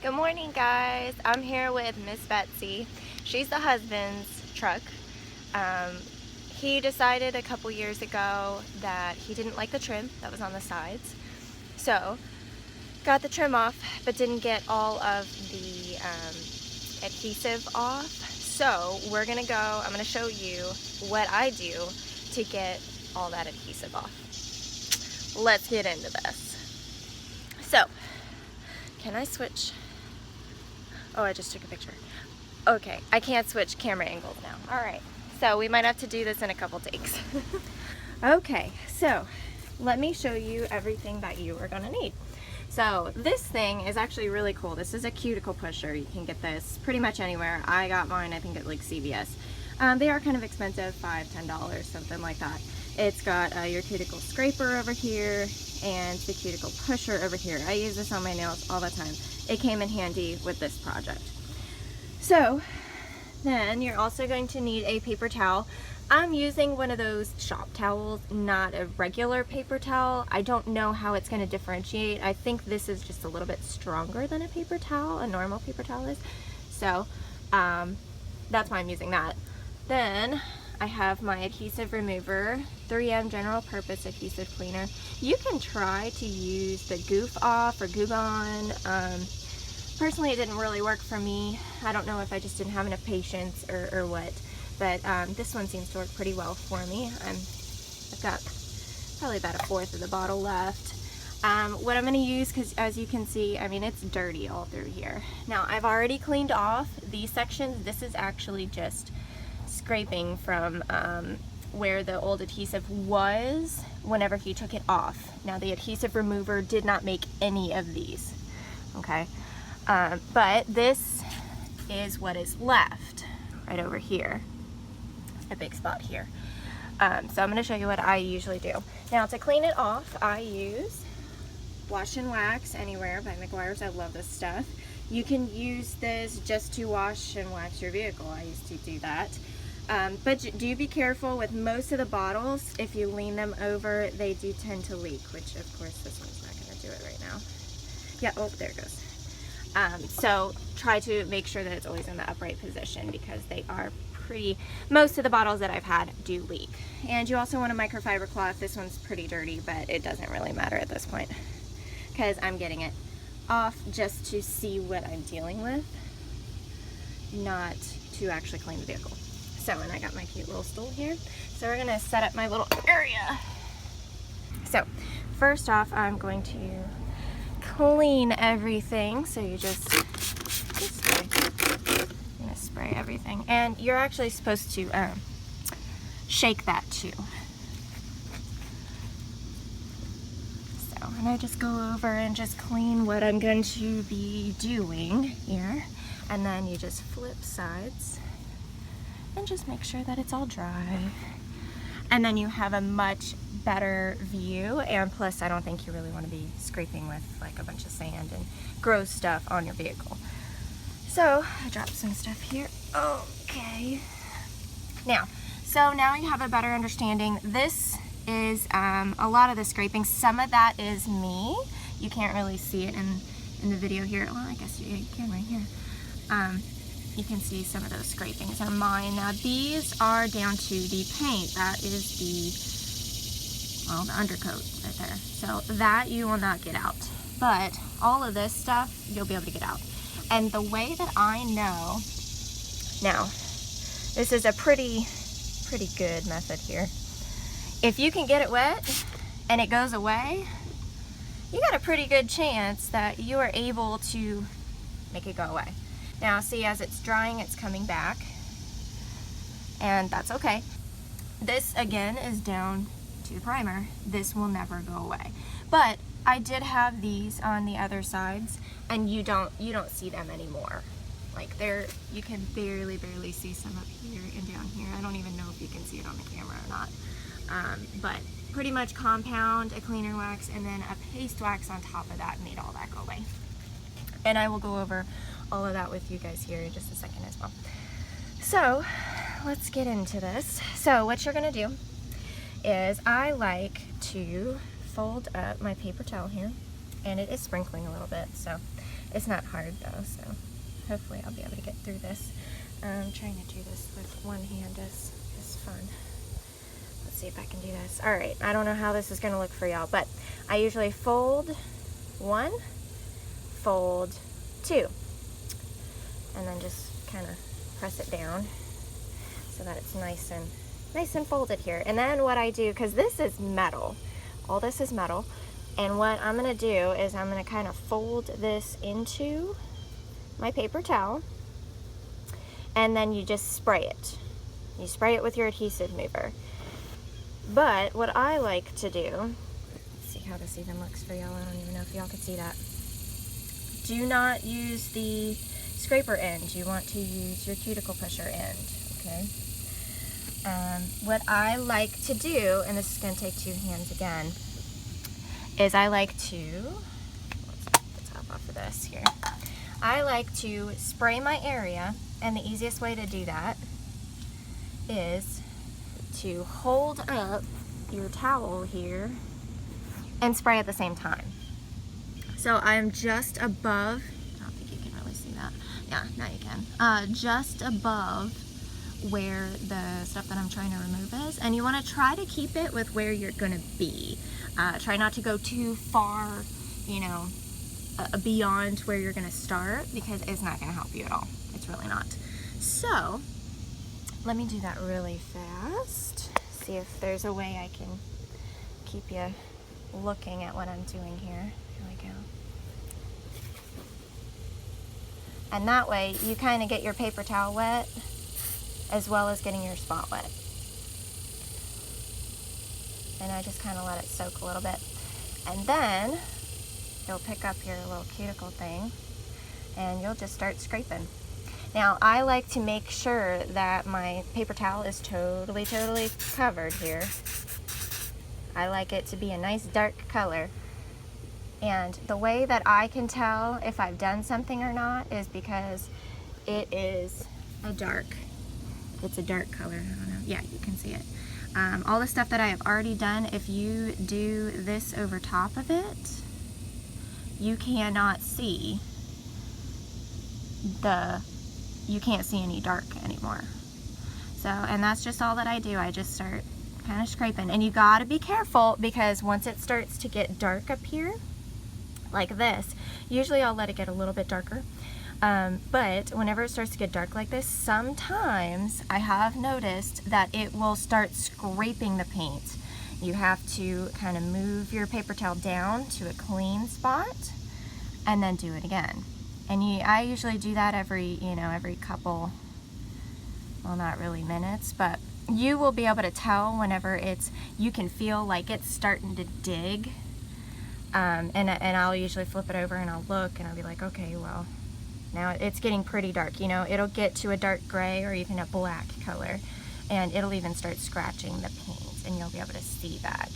Good morning, guys. I'm here with Miss Betsy. She's the husband's truck. He decided a couple years ago that he didn't like the trim that was on the sides. So, got the trim off, but didn't get all of the adhesive off. So, I'm gonna show you what I do to get all that adhesive off. Let's get into this. So, can I switch? Oh, I just took a picture. Okay, I can't switch camera angles now. All right, so we might have to do this in a couple takes. Okay, so let me show you everything that you are gonna need. So this thing is actually really cool. This is a cuticle pusher. You can get this pretty much anywhere. I got mine, I think, at like CVS. They are kind of expensive, $5, $10, something like that. It's got your cuticle scraper over here and the cuticle pusher over here. I use this on my nails all the time. It came in handy with this project. So then you're also going to need a paper towel. I'm using one of those shop towels, not a regular paper towel. I don't know how it's going to differentiate. I think this is just a little bit stronger than a paper towel, a normal paper towel is. So that's why I'm using that. Then I have my adhesive remover, 3M general purpose adhesive cleaner. You can try to use the Goof Off or Goof On. Personally, it didn't really work for me. I don't know if I just didn't have enough patience or what, but this one seems to work pretty well for me. I've got probably about a fourth of the bottle left. What I'm going to use, because as you can see, I mean, it's dirty all through here. Now, I've already cleaned off these sections. This is actually just scraping from where the old adhesive was whenever he took it off. Now, the adhesive remover did not make any of these, okay? But this is what is left right over here, a big spot here. So I'm going to show you what I usually do. Now, to clean it off, I use Wash and Wax Anywhere by McGuire's. I love this stuff. You can use this just to wash and wax your vehicle. I used to do that. But do be careful with most of the bottles. If you lean them over, they do tend to leak, which of course this one's not going to do it right now. Yeah, oh, there it goes. So try to make sure that it's always in the upright position, because they are most of the bottles that I've had do leak. And you also want a microfiber cloth. This one's pretty dirty, but it doesn't really matter at this point, because I'm getting it off just to see what I'm dealing with, not to actually clean the vehicle. So, and I got my cute little stool here. So we're gonna set up my little area. So first off, I'm going to clean everything. So you just spray. I'm gonna spray everything, and you're actually supposed to shake that too. So, and I just go over and just clean what I'm going to be doing here, and then you just flip sides and just make sure that it's all dry, and then you have a much better view. And plus, I don't think you really want to be scraping with like a bunch of sand and gross stuff on your vehicle. So I dropped some stuff here. Okay, so now you have a better understanding. This is a lot of the scraping. Some of that is me. You can't really see it in the video here. Well, I guess you can right here. You can see some of those scrapings are mine. Now these are down to the paint. That is the undercoat right there. So that you will not get out. But all of this stuff, you'll be able to get out. And the way that I know, now, this is a pretty good method here. If you can get it wet and it goes away, you got a pretty good chance that you are able to make it go away. Now see, as it's drying, it's coming back, and that's okay. This again is down to the primer. This will never go away. But I did have these on the other sides, and you don't see them anymore. Like you can barely see some up here and down here. I don't even know if you can see it on the camera or not. But pretty much compound, a cleaner wax, and then a paste wax on top of that made all that go away. And I will go over all of that with you guys here in just a second as well. So let's get into this. So what you're gonna do is, I like to fold up my paper towel here, and it is sprinkling a little bit, so it's not hard though, so hopefully I'll be able to get through this. Trying to do this with one hand is fun. Let's see if I can do this. All right, I don't know how this is gonna look for y'all, but I usually fold one, fold two, and then just kind of press it down so that it's nice and folded here. And then what I do, because this is metal, all this is metal, and what I'm gonna do is I'm gonna kind of fold this into my paper towel, and then you just spray it. You spray it with your adhesive mover. But what I like to do, let's see how this even looks for y'all. I don't even know if y'all can see that. Do not use the scraper end. You want to use your cuticle pusher end, okay? What I like to do, and this is going to take two hands again, is I like to, let's take the top off of this here. I like to spray my area, and the easiest way to do that is to hold up your towel here and spray at the same time. So I'm just above, I don't think you can really see that. Yeah, now you can. Just above where the stuff that I'm trying to remove is, and you want to try to keep it with where you're going to be. Try not to go too far, you know, beyond where you're going to start, because it's not going to help you at all. It's really not. So let me do that really fast. See if there's a way I can keep you looking at what I'm doing here. Here we go. And that way you kind of get your paper towel wet as well as getting your spot wet. And I just kind of let it soak a little bit. And then you'll pick up your little cuticle thing and you'll just start scraping. Now I like to make sure that my paper towel is totally covered here. I like it to be a nice dark color. And the way that I can tell if I've done something or not is because it is it's a dark color. I don't know. Yeah, you can see it. All the stuff that I have already done, if you do this over top of it, you cannot see you can't see any dark anymore. So, and that's just all that I do. I just start kind of scraping, and you gotta be careful, because once it starts to get dark up here like this, usually I'll let it get a little bit darker, but whenever it starts to get dark like this, sometimes I have noticed that it will start scraping the paint. You have to kind of move your paper towel down to a clean spot and then do it again. And I usually do that every couple, well, not really minutes, but you will be able to tell whenever you can feel like it's starting to dig. And I'll usually flip it over and I'll look and I'll be like, okay, well, now it's getting pretty dark. You know, it'll get to a dark gray or even a black color, and it'll even start scratching the paint, and you'll be able to see that.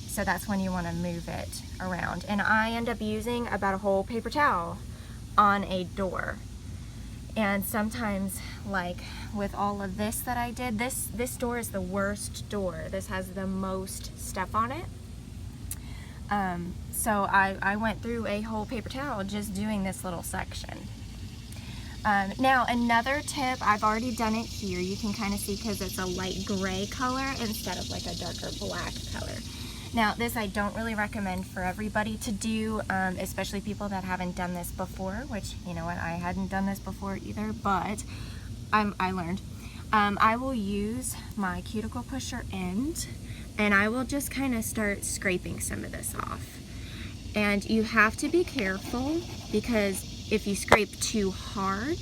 So that's when you want to move it around. And I end up using about a whole paper towel on a door. And sometimes, like with all of this that I did, this door is the worst door. This has the most stuff on it. So I went through a whole paper towel just doing this little section. Now another tip, I've already done it here. You can kind of see because it's a light gray color instead of like a darker black color. Now this I don't really recommend for everybody to do, especially people that haven't done this before, which, you know what, I hadn't done this before either, but I learned. I will use my cuticle pusher end, and I will just kind of start scraping some of this off. And you have to be careful, because if you scrape too hard,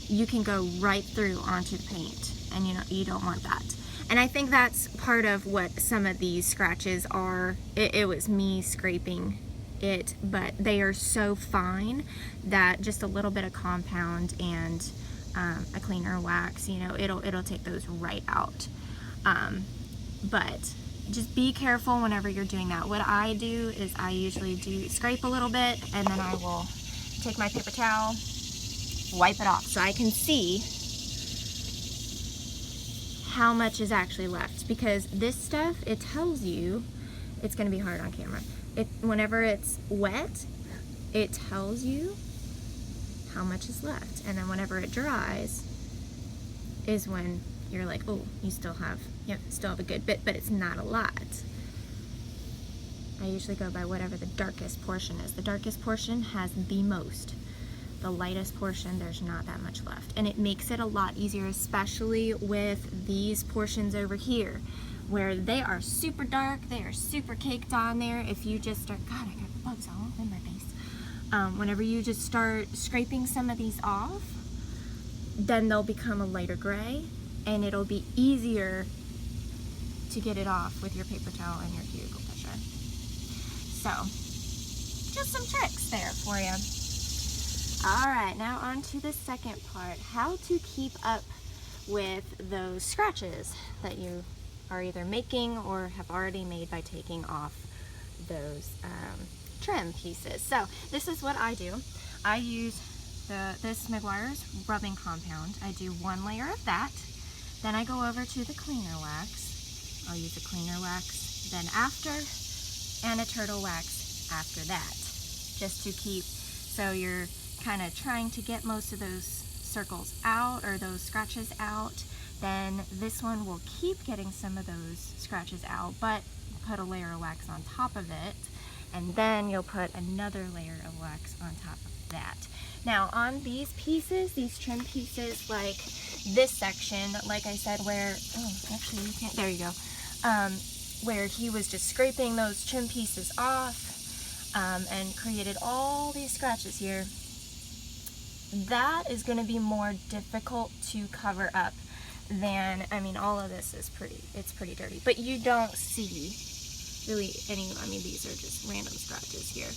you can go right through onto the paint, and you don't want that. And I think that's part of what some of these scratches are. It was me scraping it, but they are so fine that just a little bit of compound and a cleaner wax, you know, it'll take those right out. But just be careful whenever you're doing that. What I do is I usually do scrape a little bit, and then I will take my paper towel, wipe it off so I can see how much is actually left, because this stuff, it tells you, it's going to be hard on camera, whenever it's wet, it tells you how much is left, and then whenever it dries is when you're like, oh, you still have a good bit, but it's not a lot. I usually go by whatever the darkest portion is. The darkest portion has the most. The lightest portion, there's not that much left. And it makes it a lot easier, especially with these portions over here, where they are super dark, they are super caked on there. If you just start, God, I got bugs all in my face. Whenever you just start scraping some of these off, then they'll become a lighter gray, and it'll be easier to get it off with your paper towel and your cuticle pusher. So, just some tricks there for you. Alright, now on to the second part, how to keep up with those scratches that you are either making or have already made by taking off those trim pieces. So this is what I do. I use this Meguiar's rubbing compound. I do one layer of that, then I go over to the cleaner wax. I'll use a cleaner wax then after, and a turtle wax after that, just to keep, so you're kind of trying to get most of those circles out or those scratches out. Then this one will keep getting some of those scratches out, but put a layer of wax on top of it, and then you'll put another layer of wax on top of that. Now on these pieces, these trim pieces, like this section, like I said, where, oh, actually you can't, there you go, where he was just scraping those trim pieces off and created all these scratches here, that is going to be more difficult to cover up than, I mean, all of this is it's pretty dirty, but you don't see really any, I mean, these are just random scratches here,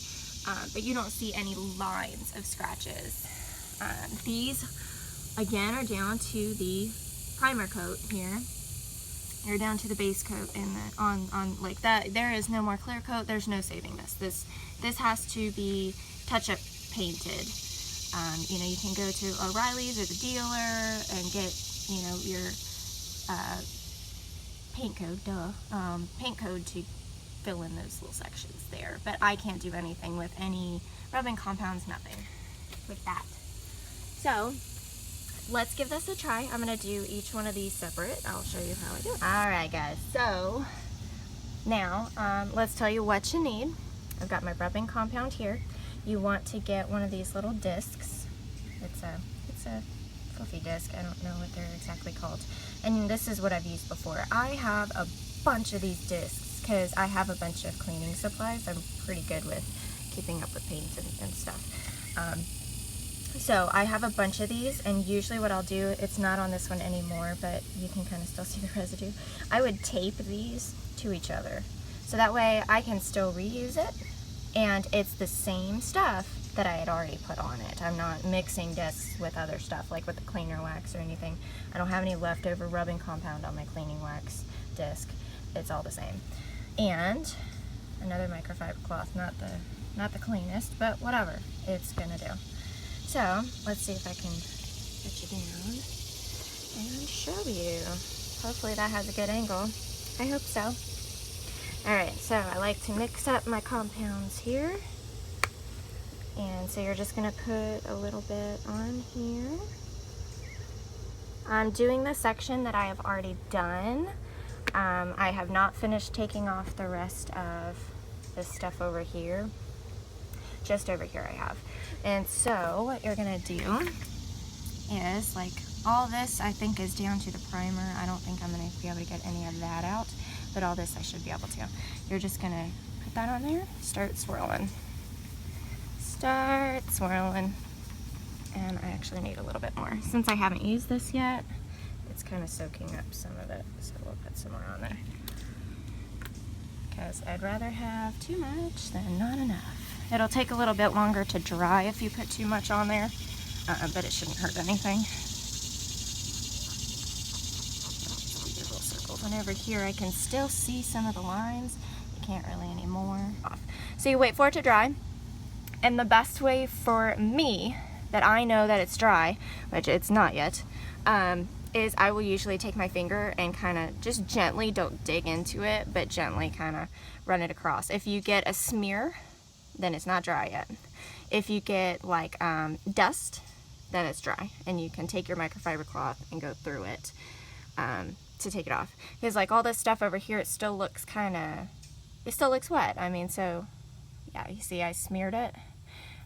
but you don't see any lines of scratches. These, again, are down to the primer coat here. You're down to the base coat, and on like that, there is no more clear coat, there's no saving this. This has to be touch-up painted. You know, you can go to O'Reilly's or the dealer and get, you know, your paint code to fill in those little sections there. But I can't do anything with any rubbing compounds, nothing with that. So let's give this a try. I'm going to do each one of these separate. I'll show you how I do it. Alright guys, so now let's tell you what you need. I've got my rubbing compound here. You want to get one of these little discs. It's a fluffy disc. I don't know what they're exactly called. And this is what I've used before. I have a bunch of these discs because I have a bunch of cleaning supplies. I'm pretty good with keeping up with paint and stuff. So I have a bunch of these, and usually what I'll do, it's not on this one anymore, but you can kind of still see the residue. I would tape these to each other. So that way I can still reuse it, and it's the same stuff that I had already put on it. I'm not mixing discs with other stuff, like with the cleaner wax or anything. I don't have any leftover rubbing compound on my cleaning wax disc. It's all the same. And another microfiber cloth, not the cleanest, but whatever, it's gonna do. So let's see if I can get you down and show you. Hopefully that has a good angle. I hope so. Alright, so I like to mix up my compounds here. And so you're just going to put a little bit on here. I'm doing the section that I have already done. I have not finished taking off the rest of this stuff over here. Just over here I have. And so what you're going to do is, like, all this I think is down to the primer. I don't think I'm going to be able to get any of that out. But all this I should be able to. You're just going to put that on there, start swirling. Start swirling. And I actually need a little bit more. Since I haven't used this yet, it's kind of soaking up some of it. So we'll put some more on there. Because I'd rather have too much than not enough. It'll take a little bit longer to dry if you put too much on there, but it shouldn't hurt anything. And over here I can still see some of the lines. You can't really anymore. So you wait for it to dry, and the best way for me that I know that it's dry, which it's not yet, is I will usually take my finger and kind of just gently, don't dig into it, but gently kind of run it across. If you get a smear, then it's not dry yet. If you get like dust, then it's dry, and you can take your microfiber cloth and go through it to take it off. Because like all this stuff over here, it still looks wet. I mean, so yeah, you see I smeared it.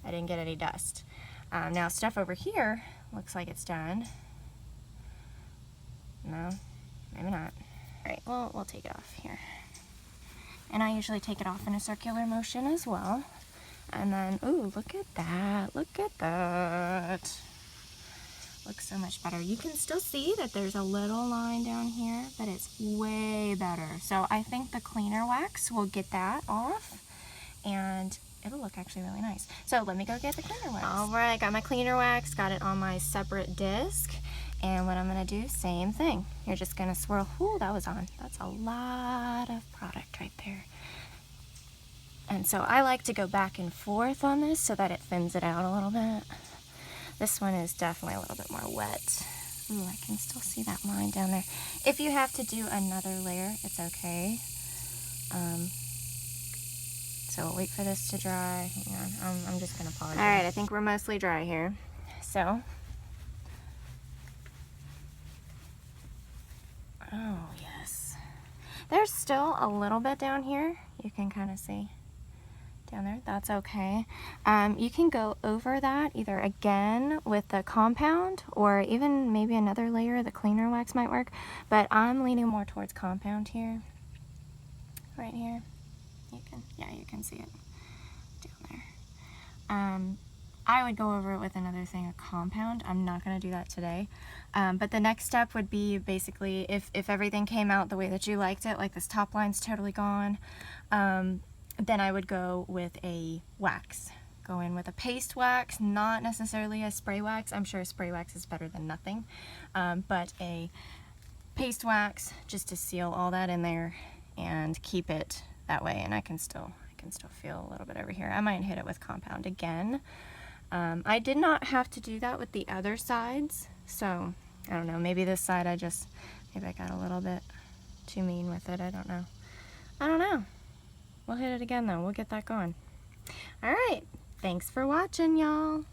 I didn't get any dust. Now stuff over here looks like it's done. No, maybe not. All right, well, we'll take it off here. And I usually take it off in a circular motion as well. And then, ooh, look at that, look at that. Looks so much better. You can still see that there's a little line down here, but it's way better. So I think the cleaner wax will get that off, and it'll look actually really nice. So let me go get the cleaner wax. All right, got my cleaner wax, got it on my separate disc. And what I'm gonna do, same thing. You're just gonna swirl, ooh, that was on. That's a lot of product right there. And so I like to go back and forth on this so that it thins it out a little bit. This one is definitely a little bit more wet. Ooh, I can still see that line down there. If you have to do another layer, it's okay. So we'll wait for this to dry. Hang on, I'm just gonna pause. All right, I think we're mostly dry here. So, oh yes. There's still a little bit down here. You can kind of see down there. That's okay. You can go over that either again with the compound or even maybe another layer. The cleaner wax might work, but I'm leaning more towards compound here. Right here. You can see it down there. I would go over it with another thing of compound. I'm not going to do that today. But the next step would be basically if everything came out the way that you liked it, like this top line's totally gone, then I would go with a wax. Go in with a paste wax, not necessarily a spray wax. I'm sure spray wax is better than nothing, but a paste wax just to seal all that in there and keep it that way. And I can still feel a little bit over here. I might hit it with compound again. I did not have to do that with the other sides, so I don't know, maybe this side maybe I got a little bit too mean with it. I don't know. We'll hit it again though. We'll get that going. All right, thanks for watching, y'all.